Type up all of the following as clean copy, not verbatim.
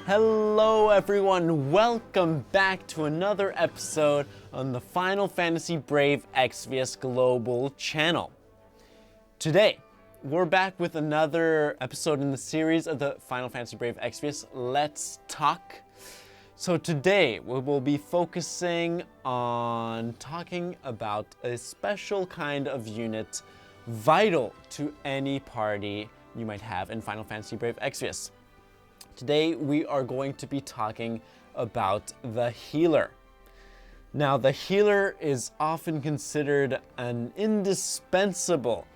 Hello everyone, welcome back to another episode on the Final Fantasy Brave Exvius Global channel. Today, we're back with another episode in the series of the Final Fantasy Brave Exvius Let's Talk. So today, we will be focusing on talking about a special kind of unit vital to any party you might have in Final Fantasy Brave Exvius. Today we are going to be talking about the healer. Now the healer is often considered an indispensable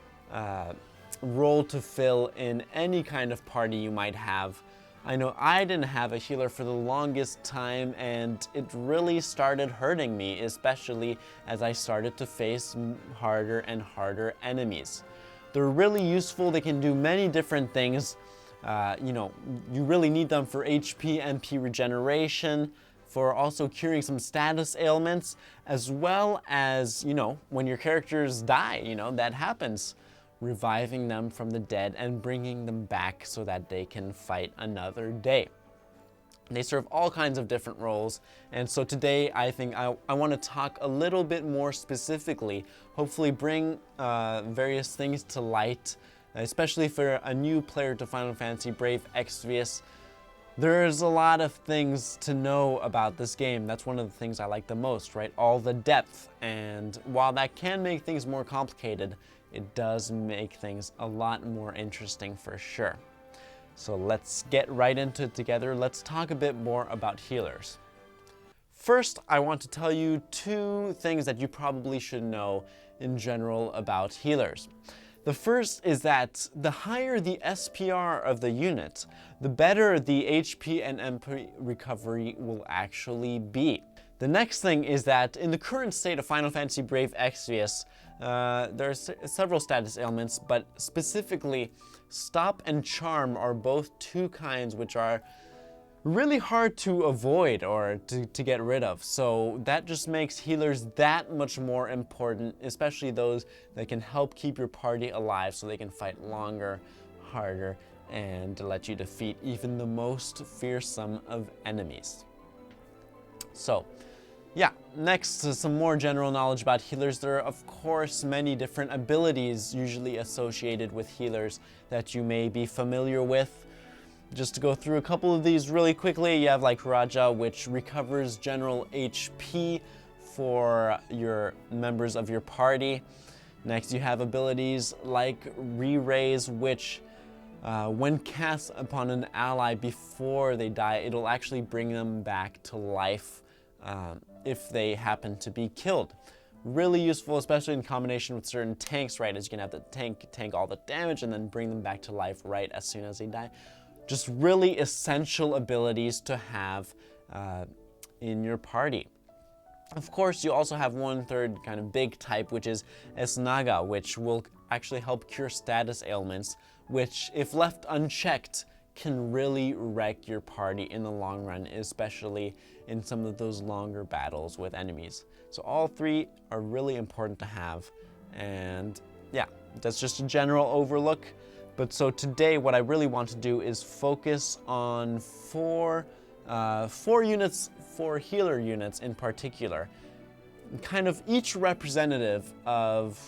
role to fill in any kind of party you might have. I know I didn't have a healer for the longest time, and it really started hurting me, especially as I started to face harder and harder enemies. They're really useful, they can do many different things. You really need them for HPMP regeneration, for also curing some status ailments, as well as, when your characters die, that happens, reviving them from the dead and bringing them back so that they can fight another day. They serve all kinds of different roles, and so today I think I want to talk a little bit more specifically, hopefully bring various things to light, especially for a new player to Final Fantasy Brave Exvius. There's a lot of things to know about this game. That's one of the things I like the most, right? All the depth, and while that can make things more complicated, it does make things a lot more interesting for sure. So let's get right into it together. Let's talk a bit more about healers. First, I want to tell you two things that you probably should know in general about healers. The first is that the higher the SPR of the unit, the better the HP and MP recovery will actually be. The next thing is that in the current state of Final Fantasy Brave Exvius, there are several status ailments, but specifically Stop and Charm are both two kinds which are really hard to avoid or to get rid of. So that just makes healers that much more important, especially those that can help keep your party alive so they can fight longer, harder, and let you defeat even the most fearsome of enemies. So, yeah, next to some more general knowledge about healers, there are of course many different abilities usually associated with healers that you may be familiar with. Just to go through a couple of these really quickly, you have like Raja, which recovers general HP for your members of your party. Next, you have abilities like Re-Raise, which when cast upon an ally before they die, it'll actually bring them back to life if they happen to be killed. Really useful, especially in combination with certain tanks, right? As you can have the tank all the damage and then bring them back to life right as soon as they die. Just really essential abilities to have in your party. Of course, you also have one third kind of big type, which is Esnaga, which will actually help cure status ailments, which if left unchecked can really wreck your party in the long run, especially in some of those longer battles with enemies. So all three are really important to have, and yeah, that's just a general overlook. But so today what I really want to do is focus on four units, four healer units in particular, kind of each representative of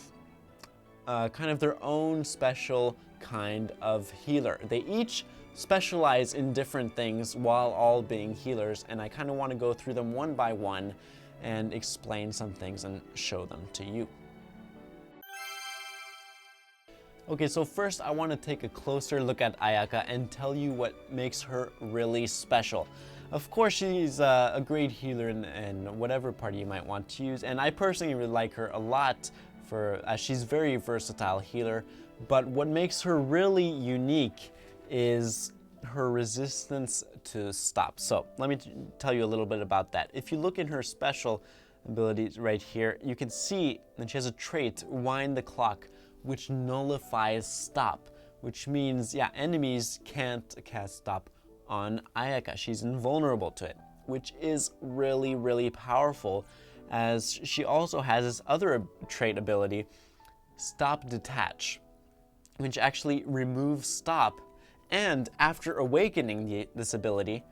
kind of their own special kind of healer. They each specialize in different things while all being healers, and I kind of want to go through them one by one and explain some things and show them to you. Okay, so first I want to take a closer look at Ayaka and tell you what makes her really special. Of course, she's a great healer in whatever party you might want to use, and I personally really like her a lot as she's a very versatile healer, but what makes her really unique is her resistance to stop. So let me tell you a little bit about that. If you look in her special abilities right here, you can see that she has a trait, Wind the Clock, which nullifies stop, which means, yeah, enemies can't cast stop on Ayaka. She's invulnerable to it, which is really, really powerful, as she also has this other trait ability, Stop Detach, which actually removes stop, and after awakening this ability,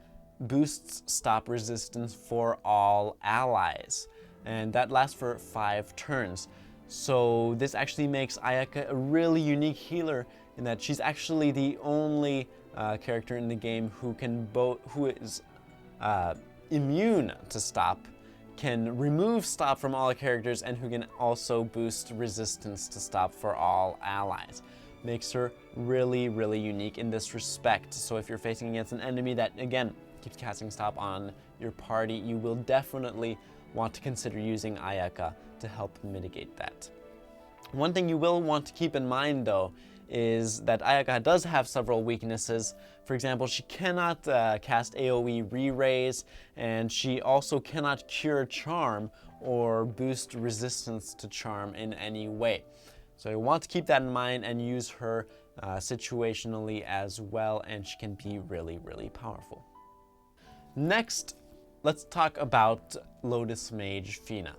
boosts stop resistance for all allies, and that lasts for 5 turns. So this actually makes Ayaka a really unique healer in that she's actually the only character in the game who is immune to stop, can remove stop from all characters, and who can also boost resistance to stop for all allies. Makes her really, really unique in this respect. So if you're facing against an enemy that, again, keeps casting stop on your party, you will definitely want to consider using Ayaka to help mitigate that. One thing you will want to keep in mind, though, is that Ayaka does have several weaknesses. For example, she cannot cast AoE re-raise, and she also cannot cure charm or boost resistance to charm in any way. So you want to keep that in mind and use her situationally as well, and she can be really, really powerful. Next, let's talk about Lotus Mage Fina.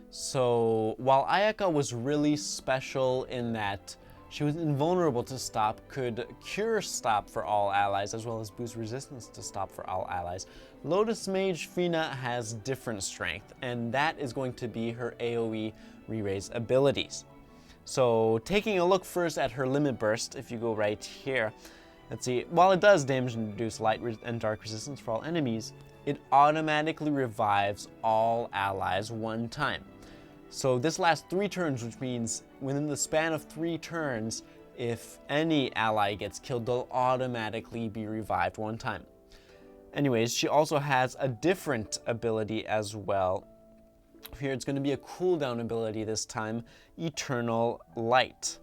So while Ayaka was really special in that she was invulnerable to stop, could cure stop for all allies, as well as boost resistance to stop for all allies, Lotus Mage Fina has different strength, and that is going to be her AoE re-raise abilities. So taking a look first at her limit burst, if you go right here, let's see, while it does damage and reduce light and dark resistance for all enemies, it automatically revives all allies 1 time. So this lasts 3 turns, which means within the span of 3 turns, if any ally gets killed, they'll automatically be revived 1 time. Anyways, she also has a different ability as well. Here it's going to be a cooldown ability this time, Eternal Light.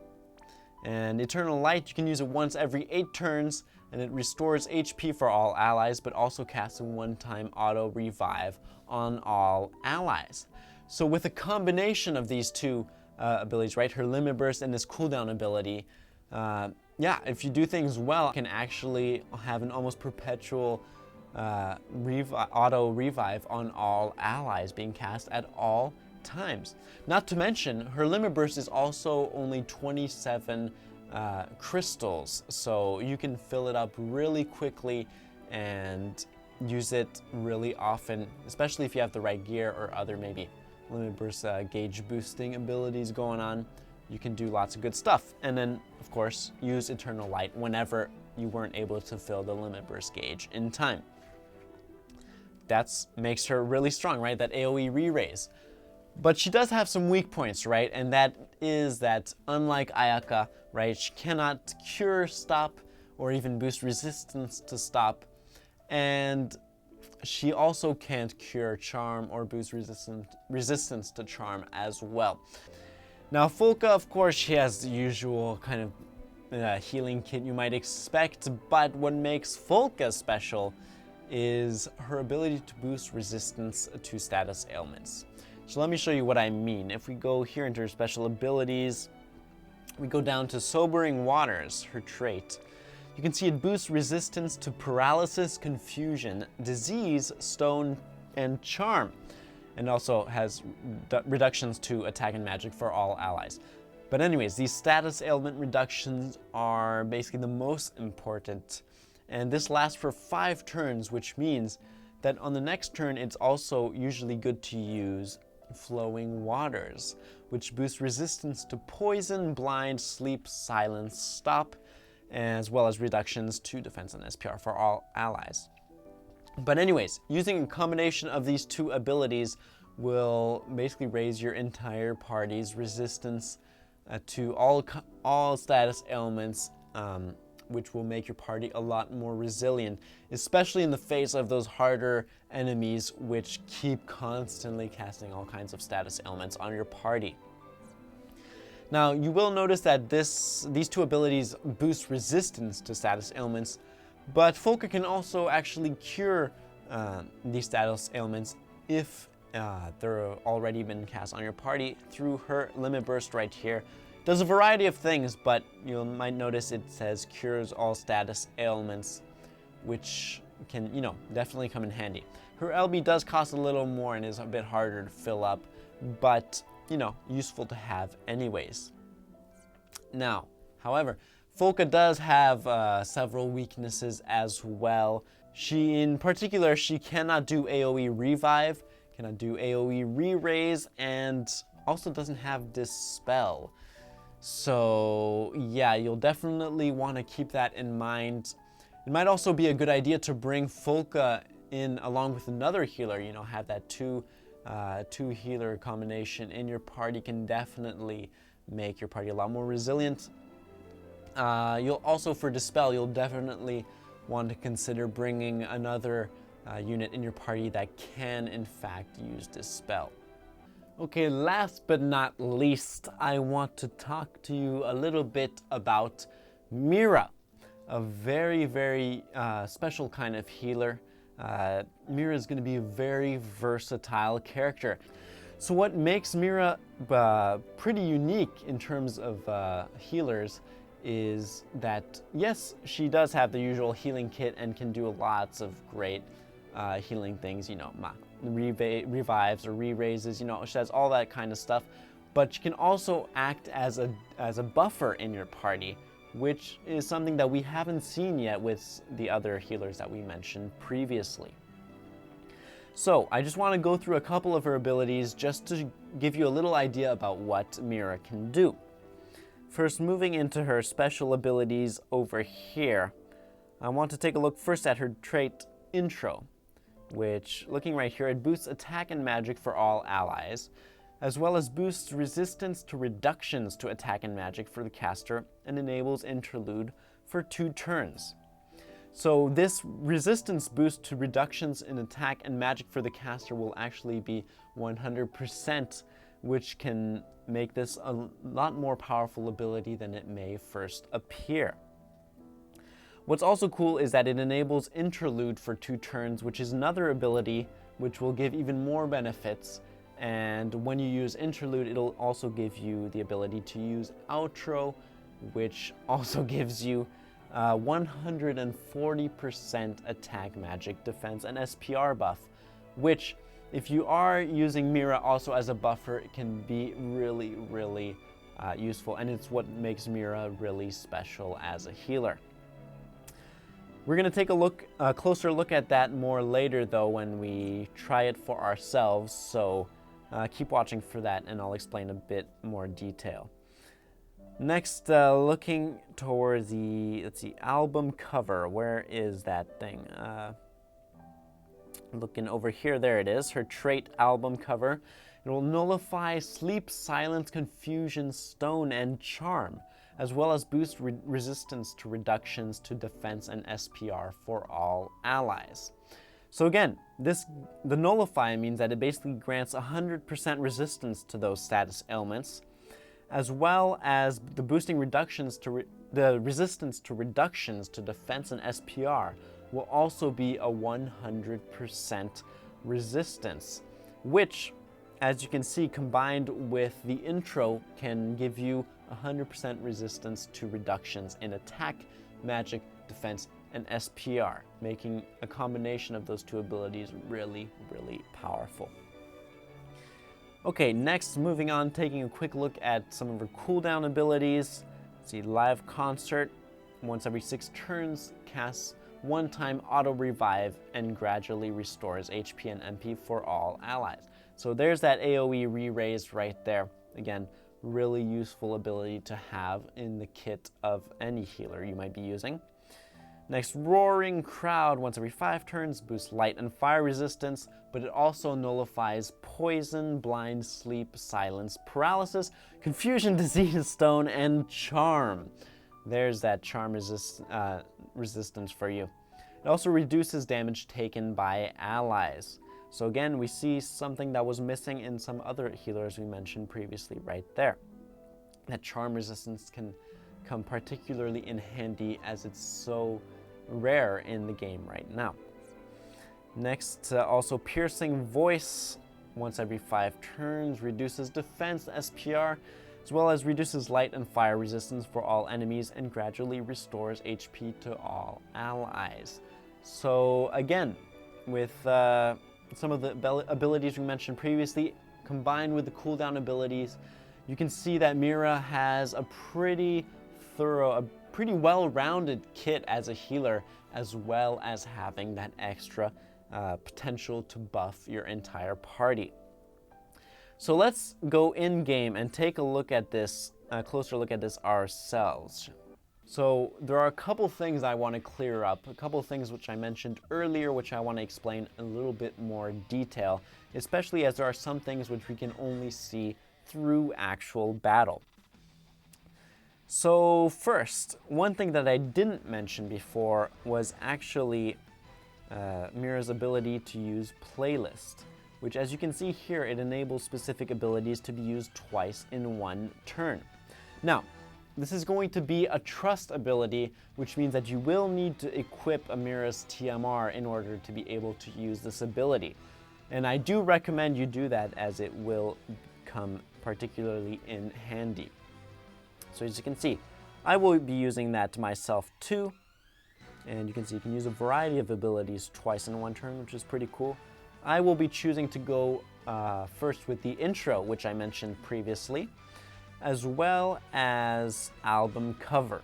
And Eternal Light, you can use it once every 8 turns, and it restores HP for all allies, but also casts a 1-time auto revive on all allies. So with a combination of these two abilities, right, her limit burst and this cooldown ability, yeah, if you do things well, you can actually have an almost perpetual auto revive on all allies being cast at all times. Not to mention, her limit burst is also only 27 crystals, so you can fill it up really quickly and use it really often, especially if you have the right gear or other maybe limit burst gauge boosting abilities going on. You can do lots of good stuff. And then, of course, use Eternal Light whenever you weren't able to fill the limit burst gauge in time. That makes her really strong, right? That AoE re-raise. But she does have some weak points, right? And that is that, unlike Ayaka, right, she cannot cure stop or even boost resistance to stop. And she also can't cure charm or boost resistance to charm as well. Now, Fuka, of course, she has the usual kind of healing kit you might expect, but what makes Fuka special is her ability to boost resistance to status ailments. So let me show you what I mean. If we go here into her special abilities, we go down to Sobering Waters, her trait. You can see it boosts resistance to paralysis, confusion, disease, stone, and charm. And also has reductions to attack and magic for all allies. But anyways, these status ailment reductions are basically the most important. And this lasts for 5 turns, which means that on the next turn, it's also usually good to use Flowing Waters, which boosts resistance to poison, blind, sleep, silence, stop, as well as reductions to defense and SPR for all allies. But anyways, using a combination of these 2 abilities will basically raise your entire party's resistance to all status ailments, which will make your party a lot more resilient, especially in the face of those harder enemies which keep constantly casting all kinds of status ailments on your party. Now, you will notice that these 2 abilities boost resistance to status ailments, but Fuka can also actually cure these status ailments if they're already been cast on your party through her limit burst right here. Does a variety of things, but you might notice it says cures all status ailments, which can, definitely come in handy. Her LB does cost a little more and is a bit harder to fill up, but, useful to have anyways. Now, however, Fuka does have several weaknesses as well. In particular, she cannot do AoE Revive, cannot do AoE Re-Raise, and also doesn't have Dispel. So yeah, you'll definitely want to keep that in mind. It might also be a good idea to bring Fuka in along with another healer, you know, have that two healer combination in your party can definitely make your party a lot more resilient. You'll also, for Dispel, you'll definitely want to consider bringing another unit in your party that can in fact use Dispel. Okay, last but not least, I want to talk to you a little bit about Mira, a very, very special kind of healer. Mira is going to be a very versatile character. So what makes Mira pretty unique in terms of healers is that, yes, she does have the usual healing kit and can do lots of great healing things, you know, revives or re-raises, you know, she has all that kind of stuff. But she can also act as a buffer in your party, which is something that we haven't seen yet with the other healers that we mentioned previously. So I just want to go through a couple of her abilities just to give you a little idea about what Mira can do. First, moving into her special abilities over here, I want to take a look first at her trait Intro, which, looking right here, it boosts attack and magic for all allies, as well as boosts resistance to reductions to attack and magic for the caster, and enables interlude for 2 turns. So this resistance boost to reductions in attack and magic for the caster will actually be 100%, which can make this a lot more powerful ability than it may first appear. What's also cool is that it enables Interlude for 2 turns, which is another ability which will give even more benefits. And when you use Interlude, it'll also give you the ability to use Outro, which also gives you 140% attack, magic, defense, and SPR buff, which, if you are using Mira also as a buffer, it can be really, really useful, and it's what makes Mira really special as a healer. We're going to take a closer look at that more later, though, when we try it for ourselves, so keep watching for that, and I'll explain a bit more detail. Next, looking towards the, let's see, album cover. Where is that thing? Looking over here, there it is, her trait album cover. It will nullify Sleep, Silence, Confusion, Stone, and Charm, as well as boost resistance to reductions to defense and SPR for all allies. So again, the nullify means that it basically grants 100% resistance to those status ailments, as well as the boosting reductions to the resistance to reductions to defense and SPR will also be a 100% resistance, which, as you can see, combined with the intro, can give you 100% resistance to reductions in attack, magic, defense, and SPR, making a combination of those 2 abilities really, really powerful. Okay, next, moving on, taking a quick look at some of her cooldown abilities. Let's see, Live Concert, once every 6 turns, casts 1-time auto revive and gradually restores HP and MP for all allies. So there's that AoE re-raise right there. Again, really useful ability to have in the kit of any healer you might be using. Next, Roaring Crowd, once every 5 turns, boosts light and fire resistance, but it also nullifies poison, blind, sleep, silence, paralysis, confusion, disease, stone, and charm. There's that charm resistance for you. It also reduces damage taken by allies. So again, we see something that was missing in some other healers we mentioned previously right there. That charm resistance can come particularly in handy as it's so rare in the game right now. Next, also Piercing Voice, once every 5 turns, reduces defense, SPR, as well as reduces light and fire resistance for all enemies and gradually restores HP to all allies. So again, with some of the abilities we mentioned previously, combined with the cooldown abilities, you can see that Mira has a pretty thorough, a pretty well-rounded kit as a healer, as well as having that extra potential to buff your entire party. So let's go in-game and take a look at this, a closer look at this ourselves. So there are a couple things I want to clear up, a couple things which I mentioned earlier, which I want to explain in a little bit more detail, especially as there are some things which we can only see through actual battle. So first, one thing that I didn't mention before was actually Mira's ability to use playlist, which, as you can see here, it enables specific abilities to be used twice in one turn. Now, this is going to be a trust ability, which means that you will need to equip a Mira's TMR in order to be able to use this ability. And I do recommend you do that, as it will come particularly in handy. So as you can see, I will be using that myself too. And you can see you can use a variety of abilities twice in one turn, which is pretty cool. I will be choosing to go first with the intro, which I mentioned previously, as well as album cover,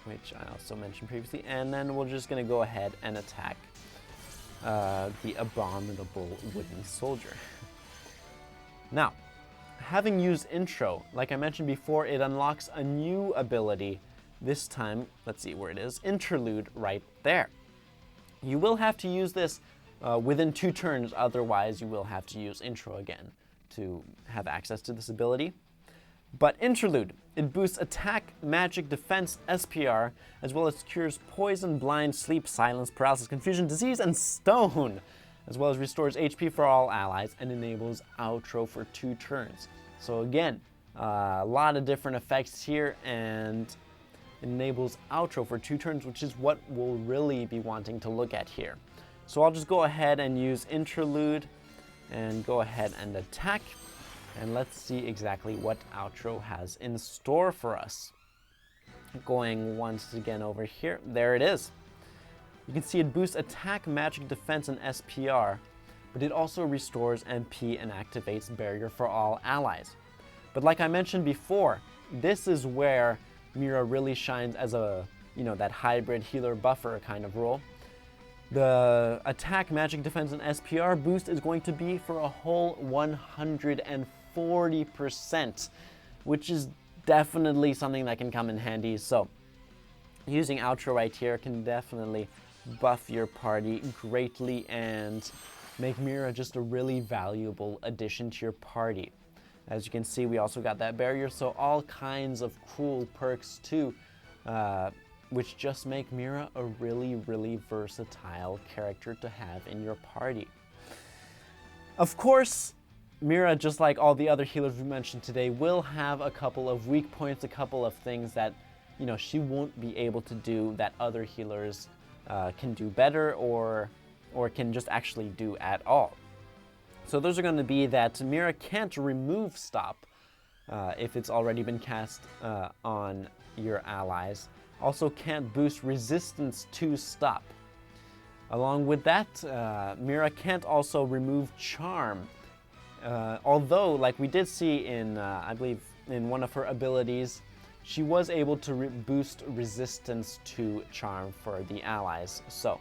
which I also mentioned previously. And then we're just going to go ahead and attack the abominable wooden soldier. Now, having used intro, like I mentioned before, it unlocks a new ability. This time, let's see where it is, interlude right there. You will have to use this within 2 turns, otherwise you will have to use intro again to have access to this ability. But interlude, it boosts attack, magic, defense, SPR, as well as cures poison, blind, sleep, silence, paralysis, confusion, disease, and stone, as well as restores HP for all allies and enables outro for 2 turns. So again, a lot of different effects here, and enables outro for 2 turns, which is what we'll really be wanting to look at here. So I'll just go ahead and use interlude and go ahead and attack, and let's see exactly what outro has in store for us. Going once again over here, there it is. You can see it boosts attack, magic, defense, and SPR, but it also restores MP and activates barrier for all allies. But like I mentioned before, this is where Mira really shines as a, that hybrid healer buffer kind of role. The attack, magic, defense, and SPR boost is going to be for a whole 140%, which is definitely something that can come in handy. So using outro right here can definitely buff your party greatly and make Mira just a really valuable addition to your party. As you can see, we also got that barrier, so all kinds of cool perks too, which just make Mira a really, really versatile character to have in your party. Of course, Mira, just like all the other healers we mentioned today, will have a couple of weak points, a couple of things that, she won't be able to do that other healers can do better or can just actually do at all. So those are going to be that Mira can't remove stop if it's already been cast on your allies. Also can't boost resistance to stop. Along with that, Mira can't also remove charm. Although, like we did see in, I believe, in one of her abilities, she was able to boost resistance to charm for the allies. So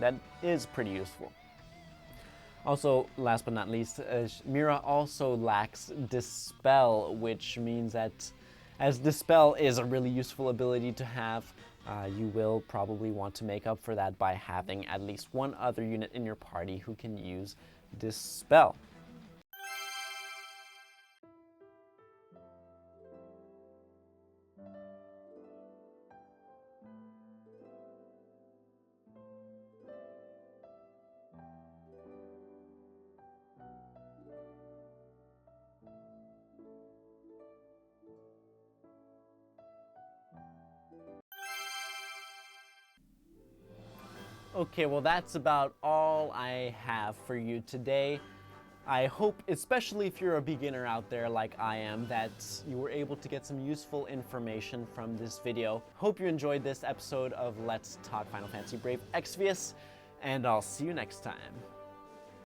that is pretty useful. Also, last but not least, Mira also lacks Dispel, which means that as Dispel is a really useful ability to have, you will probably want to make up for that by having at least one other unit in your party who can use Dispel. Okay, well that's about all I have for you today. I hope, especially if you're a beginner out there like I am, that you were able to get some useful information from this video. Hope you enjoyed this episode of Let's Talk Final Fantasy Brave Exvius, and I'll see you next time.